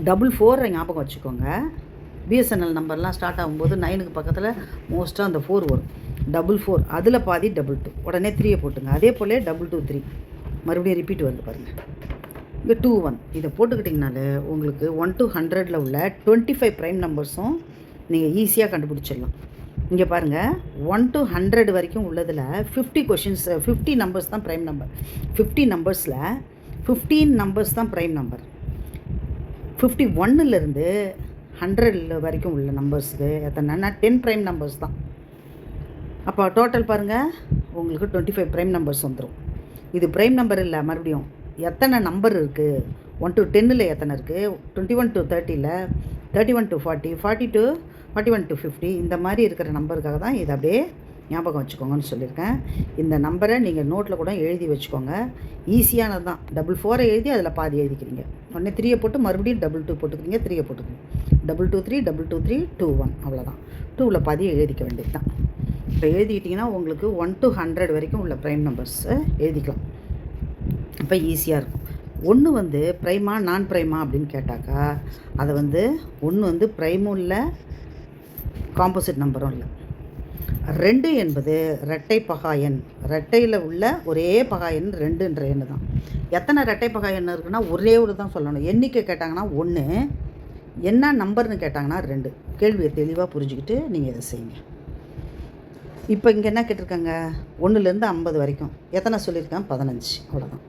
44 ஞாபகம் வச்சுக்கோங்க. பிஎஸ்என்எல் நம்பர்லாம் ஸ்டார்ட் ஆகும்போது 9க்கு பக்கத்தில் மோஸ்ட்டாக அந்த 4 வரும். 44 அதில் பாதி 22 உடனே 3 போட்டுங்க. அதே போல் 223 மறுபடியும் ரிப்பீட் வருது பாருங்கள். இங்கே 21 இதை போட்டுக்கிட்டிங்கனாலே உங்களுக்கு 1 to 100ல் உள்ள 25 ப்ரைம் நம்பர்ஸும் நீங்கள் ஈஸியாக கண்டுபிடிச்சிடலாம். இங்கே பாருங்கள் 1 to 100 வரைக்கும் உள்ளதில் 50 கொஷின்ஸ் 50 நம்பர்ஸ் தான் ப்ரைம் நம்பர். 50 நம்பர்ஸில் 15 நம்பர்ஸ் தான் ப்ரைம் நம்பர். 51லேருந்து 100 வரைக்கும் உள்ள நம்பர்ஸுக்கு எத்தனைன்னா 10 ப்ரைம் நம்பர்ஸ் தான். அப்போ டோட்டல் பாருங்கள் உங்களுக்கு 25 ப்ரைம் நம்பர்ஸ் வந்துடும். இது ப்ரைம் நம்பர் இல்லை. மறுபடியும் எத்தனை நம்பர் இருக்குது 1 to 10ல் எத்தனை இருக்குது, 21 to 30ல், 31 to 40, 40 to 41 to 50 இந்த மாதிரி இருக்கிற நம்பருக்காக தான் இதை அப்படியே ஞாபகம் வச்சுக்கோங்கன்னு சொல்லியிருக்கேன். இந்த நம்பரை நீங்கள் நோட்டில் கூட எழுதி வச்சுக்கோங்க. ஈஸியானது தான். 44 எழுதி அதில் பாதி எழுதிக்கிறீங்க. உடனே 3 போட்டு மறுபடியும் 22 போட்டுக்கிறீங்க, 3 போட்டுக்கிறீங்க. 223 223 21 அவ்வளோதான். 2ல் பாதி எழுதிக்க வேண்டியது தான். இப்போ எழுதிக்கிட்டிங்கன்னா உங்களுக்கு 1 to 100 வரைக்கும் உள்ள ப்ரைம் நம்பர்ஸை எழுதிக்கலாம். இப்போ ஈஸியாக இருக்கும். ஒன்று வந்து ப்ரைமா நான் ப்ரைமா அப்படின்னு கேட்டாக்கா அதை வந்து ஒன்று வந்து ப்ரைமும் இல்லை காம்போசிட் நம்பரும் இல்லை. 2 என்பது இரட்டை பகா எண். இரட்டையில் உள்ள ஒரே பகா எண் 2ன்ற எண்ணு தான். எத்தனை இரட்டை பகா எண் இருக்குன்னா ஒரே ஒரு தான் சொல்லணும். எண்ணிக்கை கேட்டாங்கன்னா 1, என்ன நம்பர்னு கேட்டாங்கன்னா 2. கேள்வியை தெளிவாக புரிஞ்சுக்கிட்டு நீங்கள் இதை செய்யுங்க. இப்போ இங்கே என்ன கேட்டிருக்காங்க 1லேருந்து 50 வரைக்கும் எத்தனை சொல்லியிருக்கேன் 15. அவ்வளோதான்.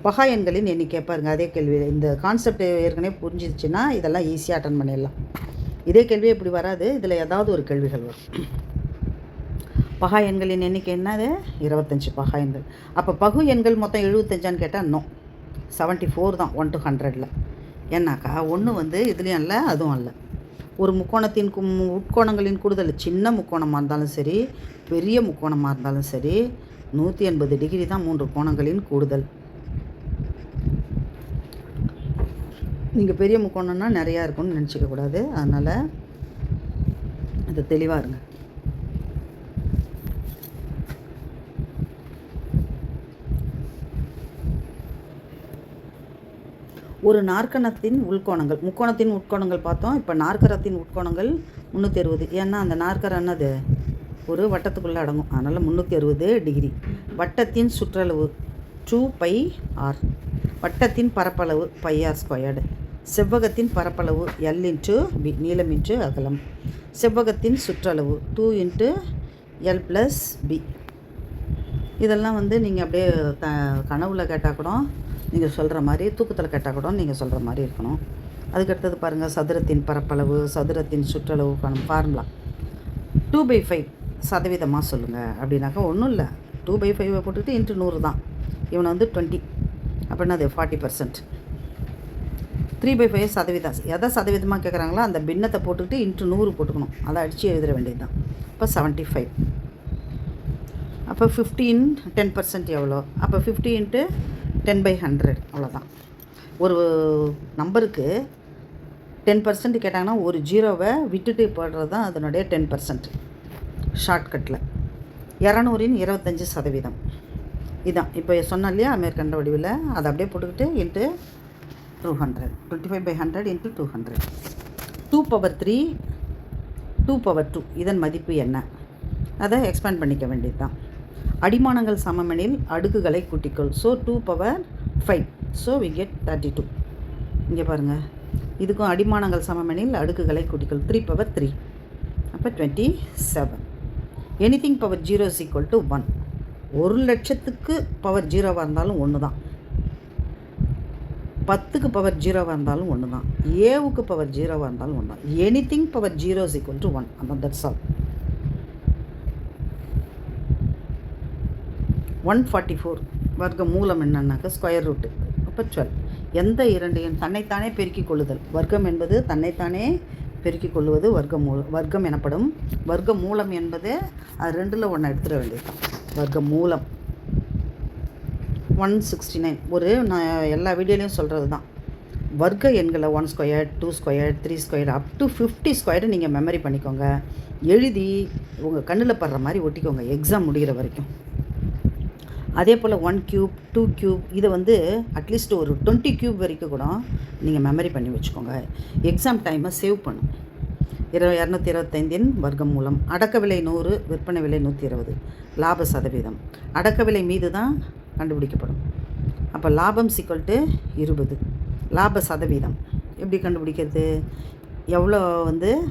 பகா எண்களின் எண்ணிக்கை பாருங்கள். அதே கேள்வி. இந்த கான்செப்ட் ஏற்கனவே புரிஞ்சிச்சுன்னா இதெல்லாம் ஈஸியாக அட்டன் பண்ணிடலாம். இதே கேள்வி இப்படி வராது. இதில் ஏதாவது ஒரு கேள்விகள் வரும். பகா எண்களின் எண்ணிக்கை என்னது 25 பகா எண்கள். அப்போ பகு எண்கள் மொத்தம் 75ஆன்னு கேட்டால் நோ 74 தான் 1 to 100ல். ஏன்னாக்கா ஒன்று வந்து இதுலேயும் இல்லை அதுவும் இல்லை. ஒரு முக்கோணத்தின் உட்கோணங்களின் கூடுதல் சின்ன முக்கோணமாக இருந்தாலும் சரி பெரிய முக்கோணமாக இருந்தாலும் சரி 180 டிகிரி தான் 3 கோணங்களின் கூடுதல். நீங்கள் பெரிய முக்கோணம்னா நிறையா இருக்கும்னு நினச்சிக்கக்கூடாது. அதனால் அது தெளிவாக இருங்க. ஒரு நாற்கரத்தின் உள்கோணங்கள் முக்கோணத்தின் உட்கோணங்கள் பார்த்தோம். இப்போ நாற்கரத்தின் உட்கோணங்கள் 360. ஏன்னா அந்த நாற்கரம் என்னது ஒரு வட்டத்துக்குள்ளே அடங்கும். அதனால் 360 டிகிரி. வட்டத்தின் சுற்றளவு 2πr. வட்டத்தின் பரப்பளவு πr². செவ்வகத்தின் பரப்பளவு L × B நீளம் × அகலம். செவ்வகத்தின் சுற்றளவு 2 × L + B. இதெல்லாம் வந்து நீங்கள் அப்படியே கனவுல கேட்டால் கூட நீங்கள் சொல்கிற மாதிரி, தூக்கத்தில் கேட்டால் கூட நீங்கள் சொல்கிற மாதிரி இருக்கணும். அதுக்கடுத்தது பாருங்கள் சதுரத்தின் பரப்பளவு சதுரத்தின் சுற்றளவு ஃபார்முலா 2/5% சொல்லுங்கள் அப்படின்னாக்கா ஒன்றும் இல்லை. 2/5 போட்டுக்கிட்டு × 100 தான். இவனை வந்து 20 அப்படின்னா அது 40%. 3/5% எதை சதவீதமாக கேட்குறாங்களோ அந்த பின்னத்தை போட்டுக்கிட்டு × 100 போட்டுக்கணும். அதை அடித்து எழுத வேண்டியது தான். இப்போ 75. அப்போ 10% எவ்வளோ? அப்போ 50 × 10/100 அவ்வளோதான். ஒரு நம்பருக்கு 10% கேட்டாங்கன்னா ஒரு 0வை விட்டுட்டு போடுறது தான் அதனுடைய 10%. ஷார்ட்கட்டில் 200ன் 25%. இதுதான் இப்போ சொன்னேன் இல்லையா மேற்கண்ட வடிவில். அதை அப்படியே போட்டுக்கிட்டு × 200. 25/100 × 200. 2/3 2/2 இதன் மதிப்பு என்ன? அதை எக்ஸ்பேண்ட் பண்ணிக்க வேண்டியது தான். அடிமானங்கள் சமமெனில் அடுக்குகளை கூட்டிக்கொள். ஸோ 2/5. So we get 32. இங்கே பாருங்கள். இதுக்கும் அடிமானங்கள் சமமெனில் அடுக்குகளை கூட்டிக்கொள். 3/3 அப்போ 27. Anything power 0 = 1. 1,00,000க்கு பவர் 0வாக இருந்தாலும் 1 தான். 10க்கு பவர் 0வாக இருந்தாலும் 1 தான். ஏவுக்கு பவர் 0வாக இருந்தாலும் 1 தான். Anything power 0 = 1. அதான் தட்ஸ் ஆல். 144 வர்க்க மூலம் என்னன்னாக்கா ஸ்கொயர் ரூட்டு. அப்போ 12. எந்த இரண்டு எண் தன்னைத்தானே பெருக்கிக் கொள்ளுதல். வர்க்கம் என்பது தன்னைத்தானே பெருக்கிக் கொள்வது வர்க்கம் எனப்படும். வர்க்க மூலம் என்பது அது 2ல் 1 எடுத்துட வேண்டியது. வர்க்க மூலம் 169. நான் எல்லா வீடியோலையும் சொல்கிறது தான். வர்க்க எண்களை 1 square 2 square 3 square up to 50 square நீங்கள் மெமரி பண்ணிக்கோங்க. எழுதி உங்கள் கண்ணில் படுற மாதிரி ஒட்டிக்கோங்க எக்ஸாம் முடிகிற வரைக்கும். அதே போல் 1 க்யூப் 2 க்யூப் இதை அட்லீஸ்ட் ஒரு 20 க்யூப் வரைக்கும் கூட நீங்கள் மெமரி பண்ணி வச்சுக்கோங்க. எக்ஸாம் டைமை சேவ் பண்ணும். 225 வர்க்கம் மூலம். அடக்க விலை 100, விற்பனை விலை 120. லாப சதவீதம் அடக்க விலை மீது தான் கண்டுபிடிக்கப்படும். அப்போ லாபம் = 20. லாப சதவீதம் எப்படி கண்டுபிடிக்கிறது? எவ்வளோ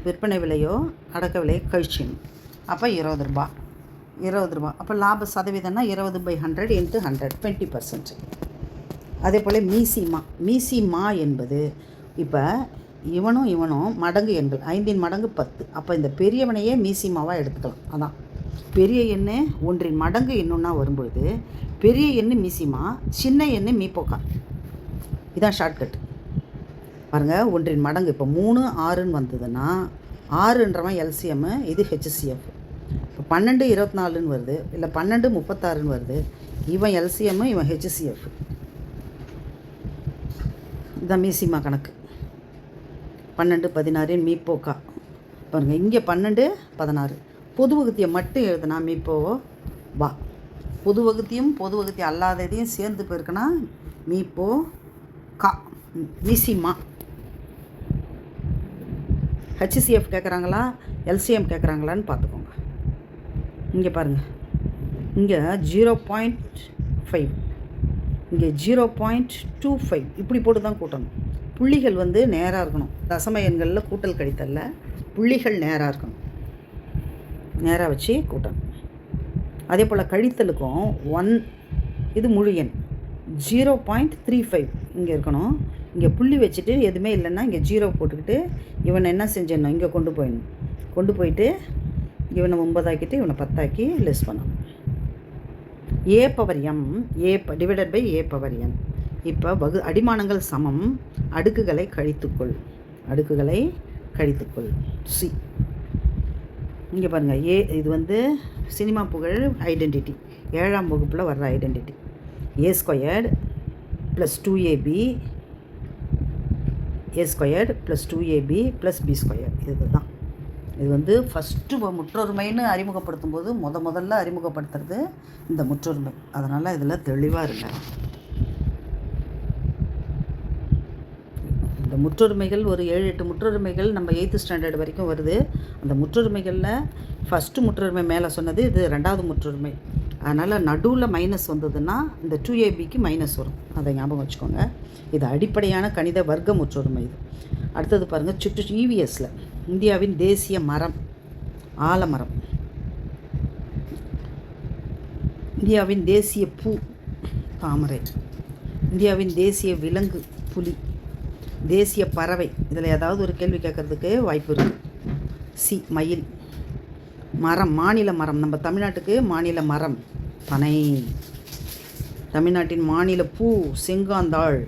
விற்பனை விலையோ அடக்க விலையை கழிச்சிடணும். அப்போ 20 ரூபா. அப்போ லாப சதவீதம்னா 20/100 × 100 20%. அதே போல் மீசிமா என்பது இப்போ இவனும் மடங்கு எண்கள் 5 மடங்கு 10. அப்போ இந்த பெரியவனையே மீசிமாவாக எடுத்துக்கலாம். அதான் பெரிய எண்ணு ஒன்றின் மடங்கு இன்னொன்னா வரும்பொழுது பெரிய எண்ணு மீசிமா, சின்ன எண்ணு மீப்போக்கா. இதான் ஷார்ட்கட் பாருங்கள். ஒன்றின் மடங்கு இப்போ 3 6ன்னு வந்ததுன்னா 6ன்றவன் எல்சிஎம்மு, இது ஹெச்சிஎஃப். இப்போ 12 24ன்னு வருது, இல்லை 12 36ன்னு வருது. இவன் எல்சிஎம்மு, இவன் ஹெச்சிஎஃப். இதுதான் மீசிமா கணக்கு. 12 16 மீப்போக்கா பாருங்கள். இங்கே 12 16 பொது வகுத்தியை மட்டும் எழுதுனா மீப்போவோ வா. பொது வகுத்தியும் பொது வகுத்தி அல்லாததையும் சேர்ந்து போயிருக்குன்னா மீப்போ கா மீசிமா. ஹெச்சிஎஃப் கேட்குறாங்களா எல்சிஎம் கேட்குறாங்களான்னு பார்த்துக்கோங்க. இங்கே பாருங்கள், இங்கே 0.5, இங்கே 0.25 இப்படி போட்டு தான் கூட்டணும். புள்ளிகள் நேராக இருக்கணும். தசம எண்களில் கூட்டல் கழித்தல்ல புள்ளிகள் நேராக இருக்கணும். நேராக வச்சு கூட்டணும். அதே போல் கழித்தலுக்கும் 1 இது முழு எண் 0.35 இங்கே இருக்கணும். இங்கே புள்ளி வச்சுட்டு எதுவுமே இல்லைன்னா இங்கே 0 போட்டுக்கிட்டு இவனை என்ன செஞ்சிடணும், இங்கே கொண்டு போயிட்டு இவனை 9 ஆக்கிட்டு இவனை 10 ஆக்கி லெஸ் பண்ணணும். a/m divided by a/n. இப்போ அடிமானங்கள் சமம், அடுக்குகளை கழித்துக்கொள். சி. இங்கே பாருங்கள், இது சினிமா புகழ் ஐடென்டிட்டி 7ஆம் வகுப்பில் வர்ற identity. a² + 2ab + 2ab + b². இதுதான் இது ஃபஸ்ட்டு முற்றொருமைன்னு அறிமுகப்படுத்தும் போது முதல்ல அறிமுகப்படுத்துறது இந்த முற்றொருமை. அதனால் இதில் தெளிவாக இருங்க. இந்த முற்றொருமைகள் ஒரு 7-8 முற்றொருமைகள் நம்ம 8th ஸ்டாண்டர்ட் வரைக்கும் வருது. அந்த முற்றொருமைகளில் ஃபஸ்ட்டு முற்றொருமை மேலே சொன்னது, இது 2வது முற்றொருமை. அதனால் நடுவில் மைனஸ் வந்ததுன்னா இந்த 2ab மைனஸ் வரும். அதை ஞாபகம் வச்சுக்கோங்க. இது அடிப்படையான கணித வர்க்க முற்றொருமை. இது அடுத்தது பாருங்கள், EVSல இந்தியாவின் தேசிய மரம் ஆலமரம், இந்தியாவின் தேசிய பூ தாமரை, இந்தியாவின் தேசிய விலங்கு புலி, தேசிய பறவை. இதில் ஏதாவது ஒரு கேள்வி கேட்குறதுக்கு வாய்ப்பு இருக்குது. சி மயில். மரம் மாநில மரம், நம்ம தமிழ்நாட்டுக்கு மாநில மரம் பனை. தமிழ்நாட்டின் மாநில பூ செங்காந்தாள்.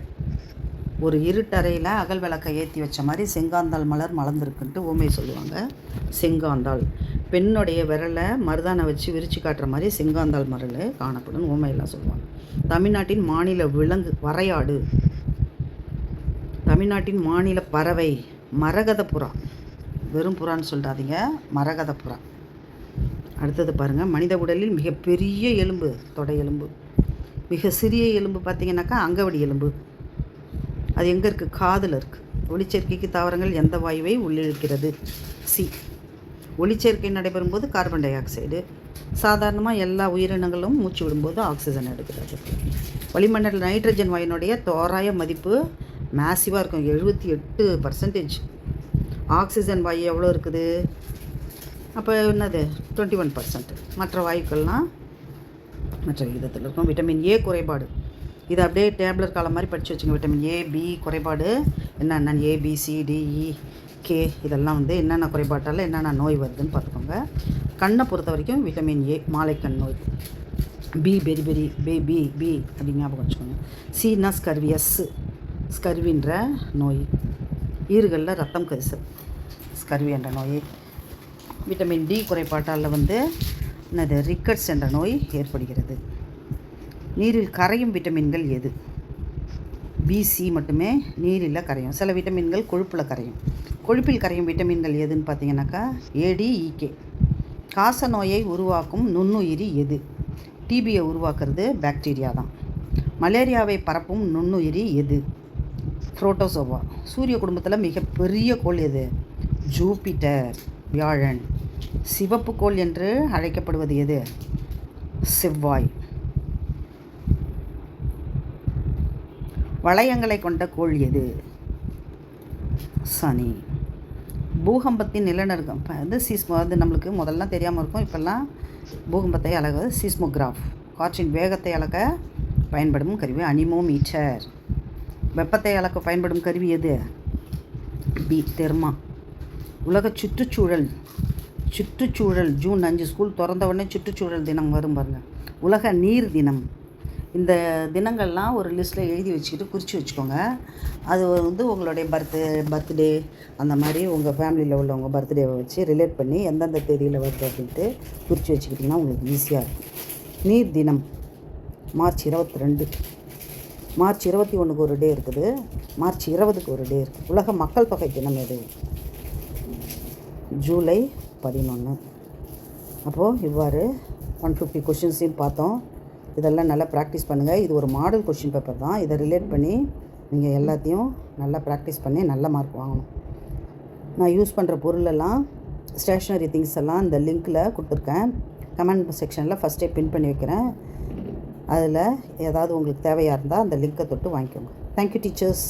ஒரு இருட்டறையில் அகல் விளக்கை ஏற்றி வச்ச மாதிரி செங்காந்தாள் மலர் மலர்ந்துருக்குன்ட்டு ஊமை சொல்லுவாங்க. செங்காந்தாள் பெண்ணுடைய விரலை மருதானை வச்சு விரித்து காட்டுற மாதிரி செங்காந்தாள் மரல் காணப்படும் ஊமையெல்லாம் சொல்லுவாங்க. தமிழ்நாட்டின் மாநில விலங்கு வரையாடு. தமிழ்நாட்டின் மாநில பறவை மரகத புறா. வெறும் புறான்னு சொல்லிடாதீங்க, மரகத புறா. அடுத்தது பாருங்கள், மனித உடலில் மிகப்பெரிய எலும்பு தொடை எலும்பு. மிக சிறிய எலும்பு பார்த்திங்கனாக்கா அங்கவடி எலும்பு. அது எங்கே இருக்குது? காதில் இருக்குது. ஒளிச்சேர்க்கைக்கு தாவரங்கள் எந்த வாயுவை உள்ளிழுக்கிறது? சி. ஒளிச்சேர்க்கை நடைபெறும்போது கார்பன் டை ஆக்சைடு. சாதாரணமாக எல்லா உயிரினங்களும் மூச்சு விடும்போது ஆக்சிஜன் எடுக்கிறது. வளிமண்டல நைட்ரஜன் வாயுனுடைய தோராய மதிப்பு மேசிவாக இருக்கும், 78%. ஆக்சிஜன் வாயு எவ்வளோ இருக்குது? அப்போ என்னது 21%. மற்ற வாயுக்கள்லாம் மற்ற விகிதத்தில் இருக்கும். விட்டமின் ஏ குறைபாடு. இது அப்படியே டேப்லெட் காலம் மாதிரி படித்து வச்சுங்க. விட்டமின் ஏ பி குறைபாடு என்னென்ன, ABCDE K இதெல்லாம் என்னென்ன குறைபாட்டால் என்னென்ன நோய் வருதுன்னு பார்த்துக்கோங்க. கண்ணை பொறுத்த வரைக்கும் விட்டமின் ஏ மாலைக்கண் நோய். பி பெரி பெரி பி அப்படி ஞாபகம் வச்சுக்கோங்க. சின்னா ஸ்கர்வி, ஸ்கர்வின்ற நோய். ஈறுகளில் ரத்தம் கரிசல், ஸ்கர்வி என்ற நோய். விட்டமின் டி குறைபாட்டால் என்னது ரிக்கட்ஸ் என்ற நோய் ஏற்படுகிறது. நீரில் கரையும் விட்டமின்கள் எது? பிசி மட்டுமே நீரில் கரையும். சில விட்டமின்கள் கொழுப்பில் கரையும். கொழுப்பில் கரையும் விட்டமின்கள் எதுன்னு பார்த்தீங்கன்னாக்கா ஏடிஇகே. காச நோயை உருவாக்கும் நுண்ணுயிரி எது? டிபியை உருவாக்குறது பாக்டீரியா தான். மலேரியாவை பரப்பும் நுண்ணுயிரி எது? புரோட்டோசோவா. சூரிய குடும்பத்தில் மிகப்பெரிய கோள் எது? ஜூபிட்டர், வியாழன். சிவப்பு கோள் என்று அழைக்கப்படுவது எது? செவ்வாய். வளையங்களை கொண்ட கோள் எது? சனி. பூகம்பத்தின் நிலநடுக்கம் சீஸ்மோ. நம்மளுக்கு முதல்ல தெரியாமல் இருக்கும், இப்போல்லாம் பூகம்பத்தை அளக்க சீஸ்மோகிராஃப். காற்றின் வேகத்தை அளக்க பயன்படும் கருவி அனிமோமீட்டர். வெப்பத்தை அளக்க பயன்படும் கருவி எது? பி தெர்மா. உலக சுற்றுச்சூழல் ஜூன் 5 ஸ்கூல் திறந்த உடனே சுற்றுச்சூழல் தினம் வரும் பாருங்கள். உலக நீர் தினம். இந்த தினங்கள்லாம் ஒரு லிஸ்ட்டில் எழுதி வச்சுக்கிட்டு குறித்து வச்சுக்கோங்க. அது உங்களுடைய பர்த்டே அந்த மாதிரி உங்கள் ஃபேமிலியில் உள்ளவங்க பர்த்டேவை வச்சு ரிலேட் பண்ணி எந்தெந்த தேதியில் வருது அப்படின்ட்டு குறித்து வச்சுக்கிட்டிங்கன்னா உங்களுக்கு ஈஸியாக இருக்கும். நீர் தினம் மார்ச் 22. மார்ச் 21க்கு ஒரு டே இருக்குது. மார்ச் 20க்கு ஒரு டே இருக்குது. உலக மக்கள் தொகை தினம் எது? ஜூலை 11. அப்போது இவ்வாறு 150 கொஷின்ஸையும் பார்த்தோம். இதெல்லாம் நல்லா ப்ராக்டிஸ் பண்ணுங்கள். இது ஒரு மாடல் கொஷின் பேப்பர் தான். இதை ரிலேட் பண்ணி நீங்கள் எல்லாத்தையும் நல்லா ப்ராக்டிஸ் பண்ணி நல்ல மார்க் வாங்கணும். நான் யூஸ் பண்ணுற பொருளெல்லாம் ஸ்டேஷ்னரி திங்ஸ் எல்லாம் இந்த லிங்க்கில் கொடுத்துருக்கேன். கமெண்ட் செக்ஷனில் ஃபஸ்ட்டே பின் பண்ணி வைக்கிறேன். அதில் ஏதாவது உங்களுக்கு தேவையாக இருந்தால் அந்த லிங்க்கை தொட்டு வாங்கிக்கோங்க. Thank you teachers.